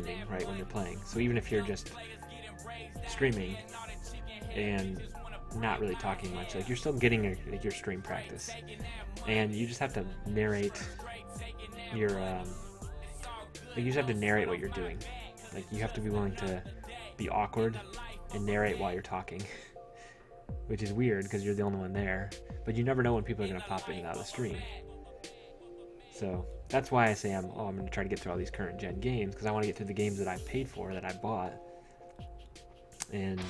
right, when you're playing. So even if you're just streaming and not really talking much, like you're still getting your stream practice, and you just have to narrate your like you just have to narrate what you're doing. Like you have to be willing to be awkward and narrate while you're talking, which is weird because you're the only one there. But you never know when people are going to pop in and out of the stream. So that's why I say I'm going to try to get through all these current gen games, because I want to get through the games that I paid for, that I bought, and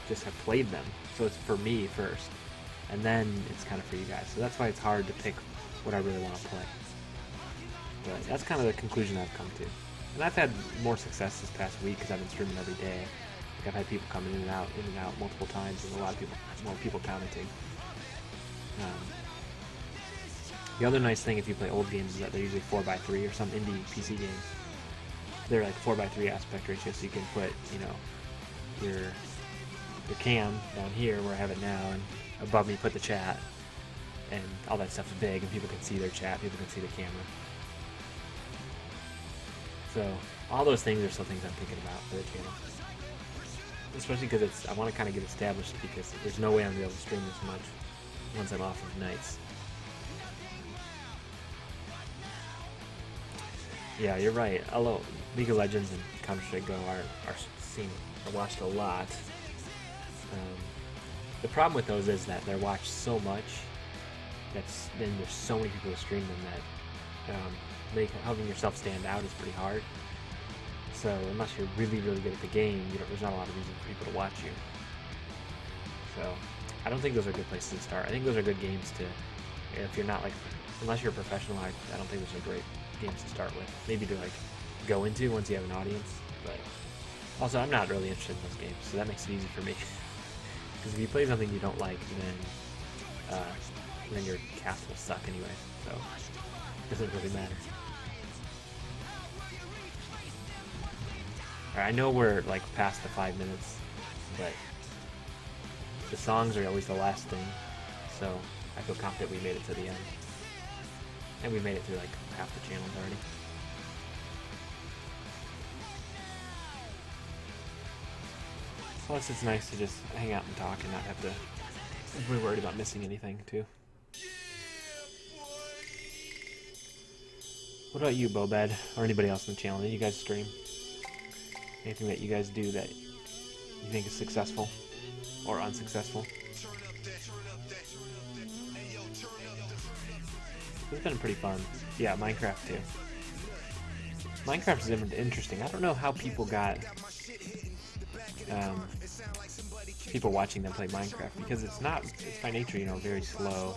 just have played them. So it's for me first, and then it's kind of for you guys. So that's why it's hard to pick what I really want to play. But that's kind of the conclusion I've come to. And I've had more success this past week because I've been streaming every day. Like I've had people come in and out multiple times, and more people commenting. The other nice thing if you play old games is that they're usually 4x3 or some indie PC games. They're like 4x3 aspect ratio, so you can put, your cam down here where I have it now, and above me put the chat, and all that stuff is big, and people can see their chat, people can see the camera. So all those things are still things I'm thinking about for the channel. Especially because I want to kind of get established, because there's no way I'm going to be able to stream this much once I'm off of nights. Yeah, you're right. Although League of Legends and Counter-Strike Go are watched a lot. The problem with those is that they're watched so much then there's so many people who stream them that helping yourself stand out is pretty hard. So unless you're really, really good at the game, there's not a lot of reason for people to watch you. So I don't think those are good places to start. I think those are good games if you're not unless you're a professional, I don't think those are great games to start with. Maybe to go into once you have an audience, but also I'm not really interested in those games, so that makes it easy for me. Because if you play something you don't like, then your cast will suck anyway, so it doesn't really matter. Alright, I know we're past the 5 minutes, but the songs are always the last thing, so I feel confident we made it to the end. And we made it through half the channels already. Plus it's nice to just hang out and talk and not have to be worried about missing anything too. What about you, Bobed, or anybody else on the channel? Do you guys stream? Anything that you guys do that you think is successful or unsuccessful? It's been pretty fun. Yeah, Minecraft too. Minecraft is interesting. I don't know how people got people watching them play Minecraft, because it's by nature, a very slow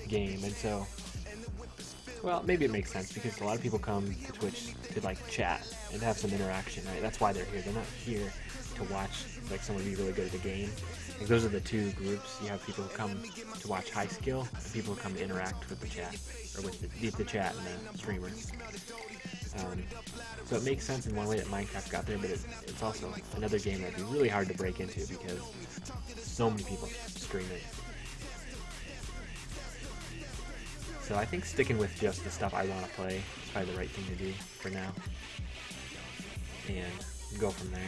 game, and so, well, maybe it makes sense because a lot of people come to Twitch to chat and have some interaction, right? That's why they're here. They're not here to watch someone be really good at the game. Those are the two groups. You have people who come to watch high skill, and people who come to interact with the chat, or with the chat and the streamer. So it makes sense in one way that Minecraft got there, but it's also another game that'd be really hard to break into because so many people stream it. So I think sticking with just the stuff I want to play is probably the right thing to do for now, and go from there.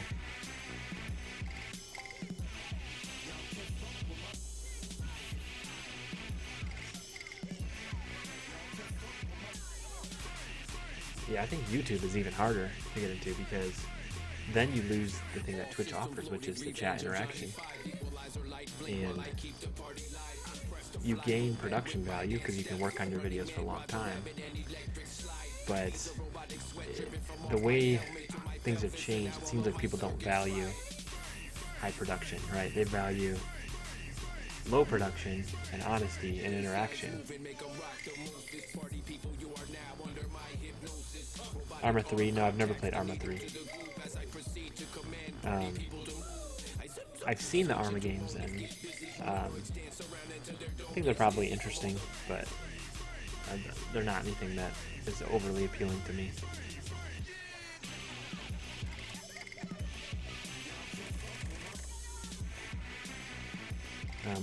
Yeah, I think YouTube is even harder to get into, because then you lose the thing that Twitch offers, which is the chat interaction. And you gain production value because you can work on your videos for a long time. But the way things have changed, it seems like people don't value high production, right? They value low production and honesty and interaction. Arma 3? No, I've never played Arma 3. I've seen the Arma games, and I think they're probably interesting, but they're not anything that is overly appealing to me.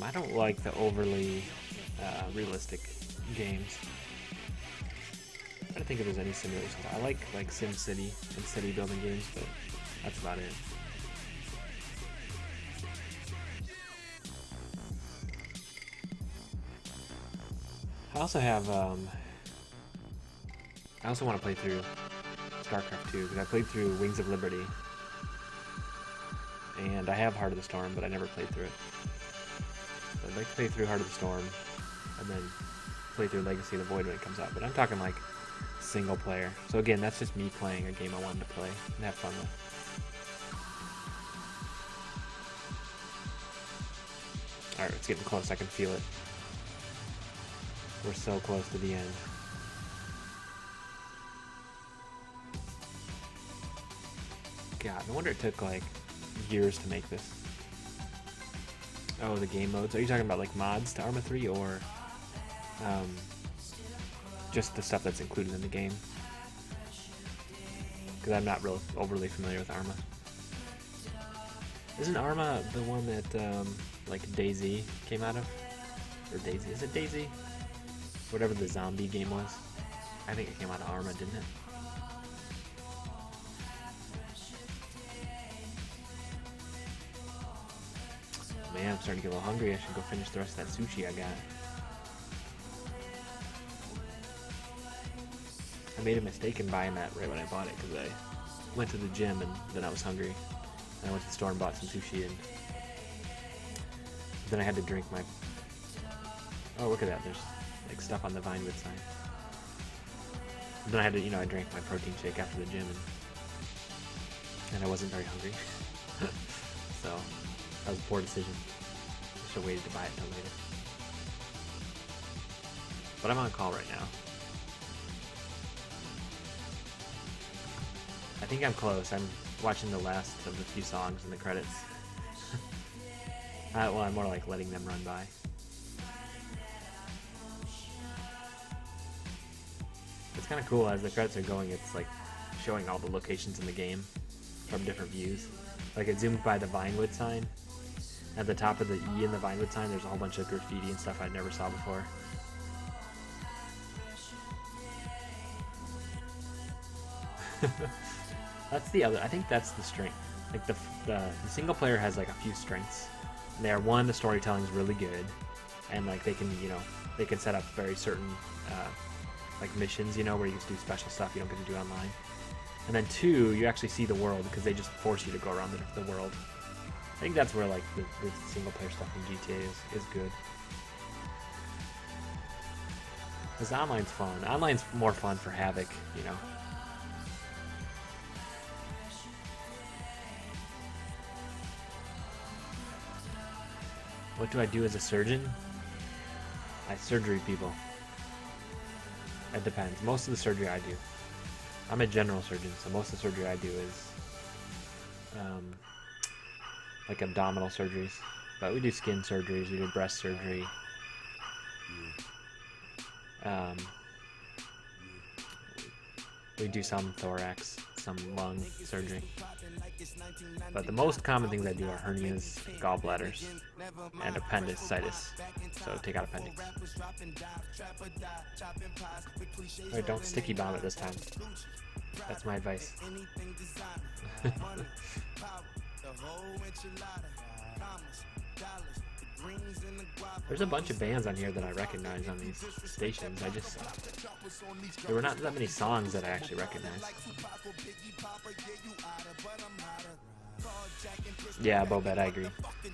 I don't like the overly realistic games. I'm trying to think think if there's any simulations. I like Sim City and city building games, but that's about it. I also have I also want to play through StarCraft 2 because I played through Wings of Liberty, and I have Heart of the Storm, but I never played through it. So I'd like to play through Heart of the Storm, and then play through Legacy of the Void when it comes out. But I'm talking like single player. So again, that's just me playing a game I wanted to play and have fun with. Alright, it's getting close. I can feel it. We're so close to the end. God, no wonder it took like years to make this. Oh, the game modes. Are you talking about like mods to Arma 3 or just the stuff that's included in the game? Because I'm not real overly familiar with Arma. Isn't Arma the one that like DayZ came out of? Or DayZ? Is it DayZ? Whatever the zombie game was. I think it came out of Arma, didn't it? Man, I'm starting to get a little hungry. I should go finish the rest of that sushi I got. I made a mistake in buying that right when I bought it because I went to the gym and then I was hungry. And I went to the store and bought some sushi, and then I had to drink my... Oh, look at that. There's like stuff on the Vinewood sign. And then I had to, you know, I drank my protein shake after the gym, and I wasn't very hungry. So that was a poor decision. I should have waited to buy it until later. But I'm on call right now. I think I'm close. I'm watching the last of the few songs in the credits. Well, I'm more like letting them run by. It's kind of cool as the credits are going, it's like showing all the locations in the game from different views. Like it zoomed by the Vinewood sign. At the top of the E in the Vinewood sign, there's a whole bunch of graffiti and stuff I never saw before. That's the other, I think that's the strength. Like the single player has like a few strengths. And they are, one, the storytelling is really good, and like they can, you know, they can set up very certain like missions, you know, where you can do special stuff you don't get to do online. And then two, you actually see the world because they just force you to go around the world. I think that's where like the single player stuff in GTA is good. Because online's fun. Online's more fun for Havoc, you know. What do I do as a surgeon? I surgery people. It depends. Most of the surgery I do. I'm a general surgeon, so most of the surgery I do is like abdominal surgeries. But we do skin surgeries, we do breast surgery. We do some thorax, some lung surgery. But the most common things I do are hernias, gallbladders, and appendicitis. So take out appendix. Alright, don't sticky bomb it this time. That's my advice. There's a bunch of bands on here that I recognize on these stations. There were not that many songs that I actually recognized. Yeah, Bobette, I agree.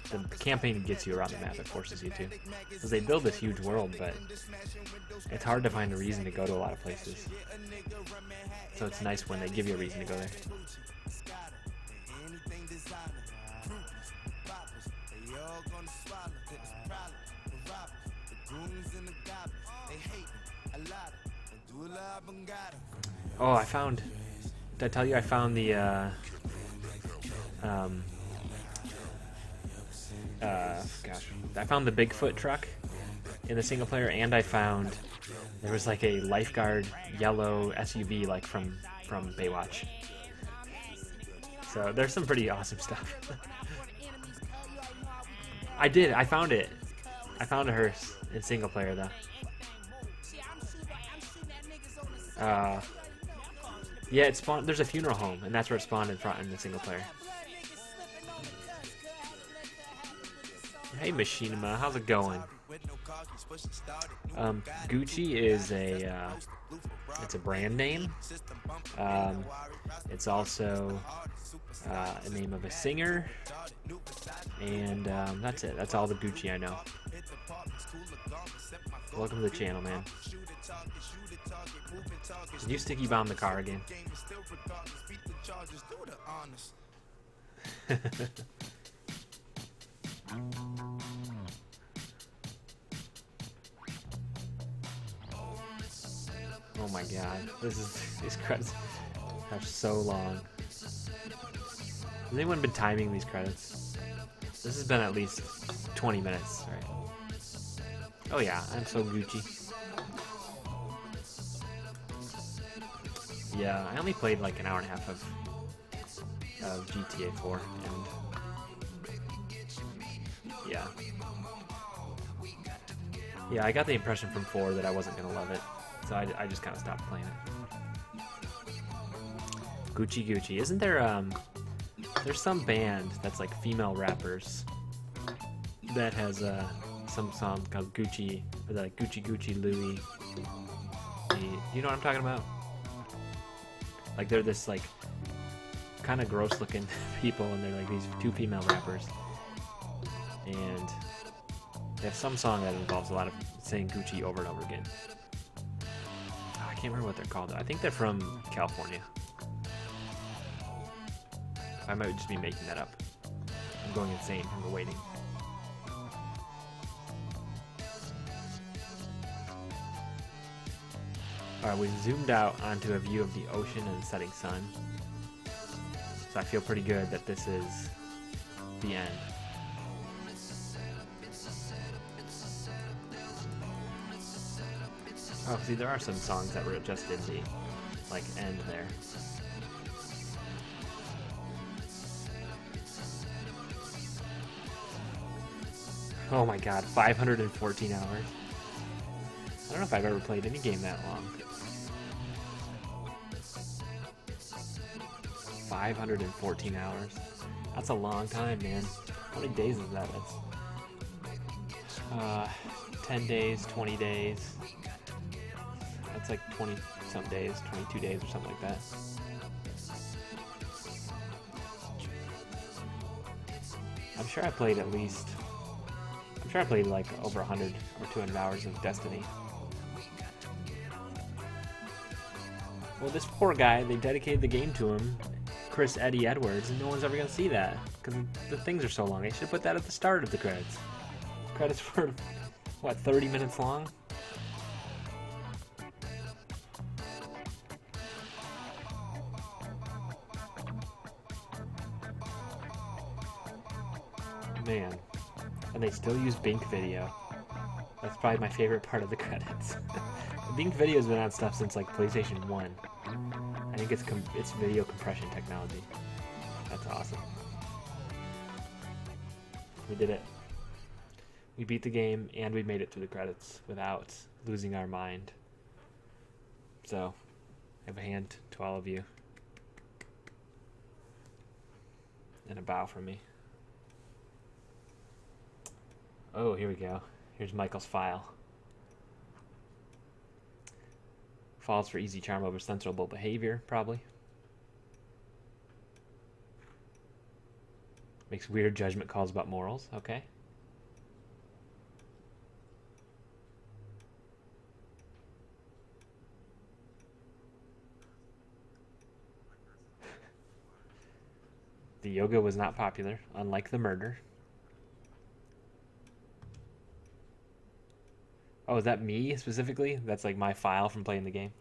The campaign gets you around the map, it forces you to. Because they build this huge world, but it's hard to find a reason to go to a lot of places. So it's nice when they give you a reason to go there. Oh, I found... Did I tell you I found the, gosh. I found the Bigfoot truck in the single player, and I found... There was like a lifeguard yellow SUV like from Baywatch. So there's some pretty awesome stuff. I did. I found it. I found a hearse in single player though. Yeah, it spawned. There's a funeral home, and that's where it spawned in front in the single player. Hey, Machinima, how's it going? Gucci is it's a brand name. It's also a name of a singer, and that's it. That's all the Gucci I know. Welcome to the channel, man. Can you sticky bomb the car again? Oh my god, these credits are so long. Has anyone been timing these credits? This has been at least 20 minutes, right? Oh yeah, I'm so Gucci. Yeah, I only played like an hour and a half of GTA 4, and yeah, I got the impression from 4 that I wasn't gonna love it, so I just kind of stopped playing it. Gucci, isn't there there's some band that's like female rappers that has some song called Gucci, or like Gucci Louie. You know what I'm talking about? Like they're this like kind of gross looking people, and they're like these 2 female rappers, and they have some song that involves a lot of saying Gucci over and over again. I can't remember what they're called. I think they're from California. I might just be making that up. I'm going insane from the waiting. Alright, we've zoomed out onto a view of the ocean and the setting sun. So I feel pretty good that this is the end. Oh, see, there are some songs that were just in the, like, end there. Oh my god, 514 hours. I don't know if I've ever played any game that long. 514 hours. That's a long time, man. How many days is that? That's 10 days, 20 days. That's like 20 some days, 22 days or something like that. I'm sure I played like over 100 or 200 hours of Destiny. Well, this poor guy, they dedicated the game to him, Chris Eddie Edwards, and no one's ever going to see that because the things are so long. They should have put that at the start of the credits. Credits were, what, 30 minutes long? Man. And they still use Bink Video. That's probably my favorite part of the credits. Bink Video's been on stuff since like PlayStation 1. I think it's video compression technology. That's awesome. We did it. We beat the game and we made it through the credits without losing our mind. So, I have a hand to all of you. And a bow from me. Oh, here we go. Here's Michael's file. Falls for easy charm over sensible behavior, probably. Makes weird judgment calls about morals, okay. The yoga was not popular, unlike the murder. Oh, is that me specifically? That's like my file from playing the game.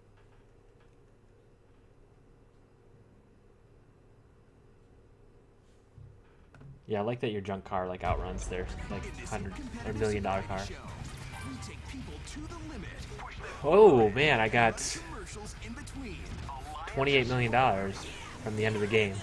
Yeah, I like that your junk car like outruns their like $100 million car. Oh man, I got $28 million from the end of the game.